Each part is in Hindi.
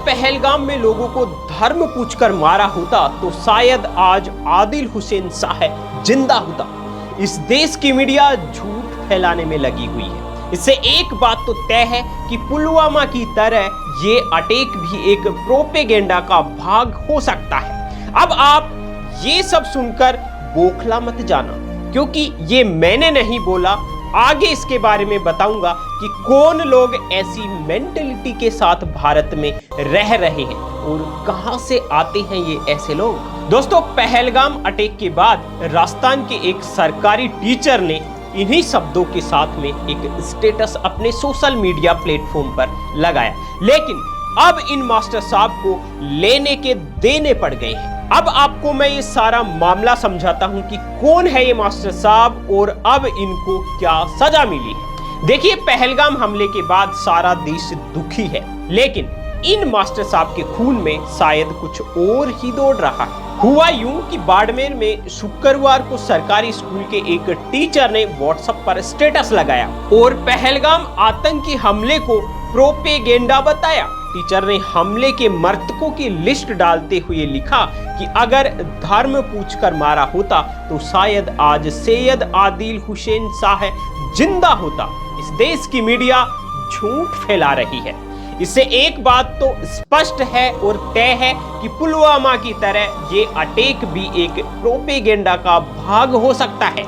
पहलगाम में लोगों को धर्म पूछकर मारा होता तो शायद आज आदिल हुसैन शाह जिंदा होता। इस देश की मीडिया झूठ फैलाने में लगी हुई है। इससे एक बात तो तय है कि पुलवामा की तरह ये अटैक भी एक प्रोपेगेंडा का भाग हो सकता है। अब आप ये सब सुनकर बौखला मत जाना, क्योंकि ये मैंने नहीं बोला। आगे इसके बारे में बताऊंगा कि कौन लोग ऐसी मेंटलिटी के साथ भारत में रह रहे हैं और कहां से आते हैं ये ऐसे लोग। दोस्तों, पहलगाम अटैक के बाद राजस्थान के एक सरकारी टीचर ने इन्हीं शब्दों के साथ में एक स्टेटस अपने सोशल मीडिया प्लेटफॉर्म पर लगाया, लेकिन अब इन मास्टर साहब को लेने के देने पड़ गए हैं। अब आपको मैं ये सारा मामला समझाता हूं कि कौन है ये मास्टर साहब और अब इनको क्या सजा मिली है। देखिए, पहलगाम हमले के बाद सारा देश दुखी है, लेकिन इन मास्टर साहब के खून में शायद कुछ और ही दौड़ रहा है। हुआ यूं कि बाड़मेर में शुक्रवार को सरकारी स्कूल के एक टीचर ने व्हाट्सएप पर स्टेटस लगाया और पहलगाम आतंकी हमले को प्रोपेगेंडा बताया। टीचर ने हमले के मृतकों की लिस्ट डालते हुए लिखा कि अगर धर्म पूछकर मारा होता तो शायद आज सैयद आदिल हुसैन शाह जिंदा होता। इस देश की मीडिया झूठ फैला रही है। इससे एक बात तो स्पष्ट है और तय है कि पुलवामा की तरह ये अटैक भी एक प्रोपेगेंडा का भाग हो सकता है।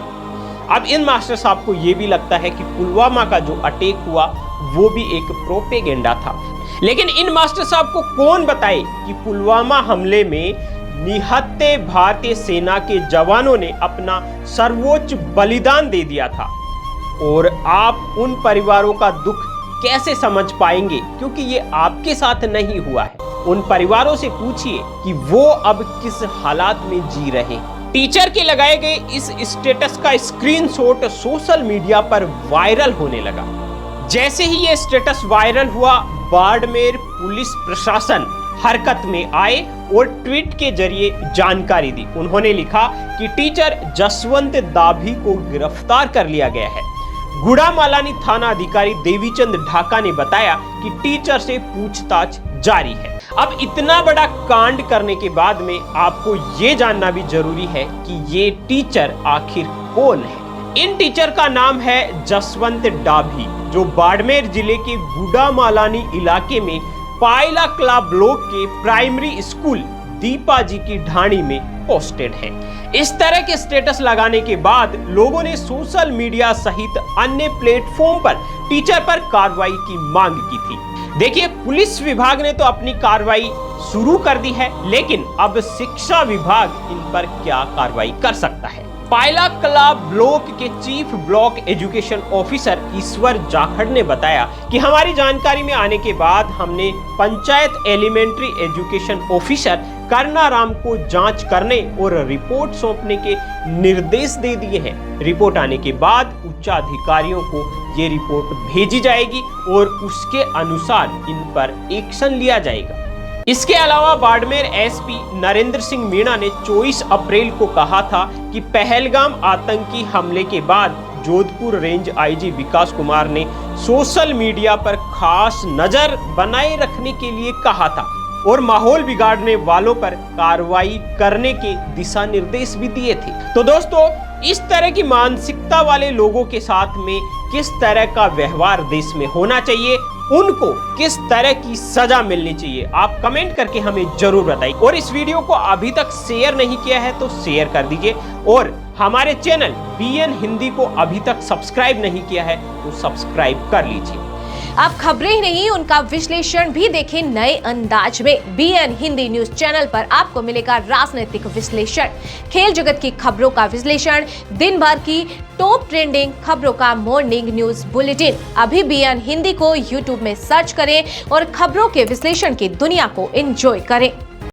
अब इन मास्टर साहब को ये भी लगता है कि पुलवामा का जो अटैक हुआ वो भी एक प्रोपेगेंडा था, लेकिन इन मास्टर साहब को कौन बताए कि पुलवामा हमले में निहत्थे भारतीय सेना के जवानों ने अपना सर्वोच्च बलिदान दे दिया था। और आप उन परिवारों का दुख कैसे समझ पाएंगे, क्योंकि ये आपके साथ नहीं हुआ है। उन परिवारों से पूछिए कि वो अब किस हालात में जी रहे हैं। टीचर के लगाए गए इस स्टेटस का स्क्रीनशॉट सोशल मीडिया पर वायरल होने लगा। जैसे ही ये स्टेटस वायरल हुआ, बाड़मेर पुलिस प्रशासन हरकत में आए और ट्वीट के जरिए जानकारी दी। उन्होंने लिखा कि टीचर जसवंत दाभी को गिरफ्तार कर लिया गया है। गुड़ामालानी थाना अधिकारी देवीचंद ढाका ने बताया कि टीचर से पूछताछ जारी है। अब इतना बड़ा कांड करने के बाद में आपको ये जानना भी जरूरी है कि ये टीचर आखिर कौन है। इन टीचर का नाम है जसवंत डाभी, जो बाड़मेर जिले के गुड़ामालानी इलाके में पायला कला ब्लॉक के प्राइमरी स्कूल दीपा जी की ढाणी में पोस्टेड है। इस तरह के स्टेटस लगाने के बाद लोगों ने सोशल मीडिया सहित अन्य प्लेटफॉर्म पर टीचर पर कार्रवाई की मांग की थी। देखिए, पुलिस विभाग ने तो अपनी कार्रवाई शुरू कर दी है, लेकिन अब शिक्षा विभाग इन पर क्या कार्रवाई कर सकता है। पायला कला ब्लॉक के चीफ ब्लॉक एजुकेशन ऑफिसर ईश्वर जाखड़ ने बताया कि हमारी जानकारी में आने के बाद हमने panchayat elementary education officer Karnaram को जांच करने और रिपोर्ट सौंपने के निर्देश दे दिए हैं। रिपोर्ट आने के बाद उच्चाधिकारियों को ये रिपोर्ट भेजी जाएगी और उसके अनुसार इन पर एक्शन लिया जाएगा। इसके अलावा बाड़मेर एसपी नरेंद्र सिंह मीणा ने 24 अप्रैल को कहा था कि पहलगाम आतंकी हमले के बाद जोधपुर रेंज आईजी विकास कुमार ने सोशल मीडिया पर खास नजर बनाए रखने के लिए कहा था और माहौल बिगाड़ने वालों पर कार्रवाई करने के दिशा निर्देश भी दिए थे। तो दोस्तों, इस तरह की मानसिकता वाले लोगों के साथ में किस तरह का व्यवहार देश में होना चाहिए, उनको किस तरह की सजा मिलनी चाहिए, आप कमेंट करके हमें जरूर बताइए। और इस वीडियो को अभी तक शेयर नहीं किया है तो शेयर कर दीजिए, और हमारे चैनल बीएन हिंदी को अभी तक सब्सक्राइब नहीं किया है तो सब्सक्राइब कर लीजिए। आप खबरें ही नहीं, उनका विश्लेषण भी देखें नए अंदाज में। बीएन हिंदी न्यूज चैनल पर आपको मिलेगा राजनीतिक विश्लेषण, खेल जगत की खबरों का विश्लेषण, दिन भर की टॉप ट्रेंडिंग खबरों का मॉर्निंग न्यूज बुलेटिन। अभी बीएन हिंदी को यूट्यूब में सर्च करें और खबरों के विश्लेषण की दुनिया को एंजॉय करें।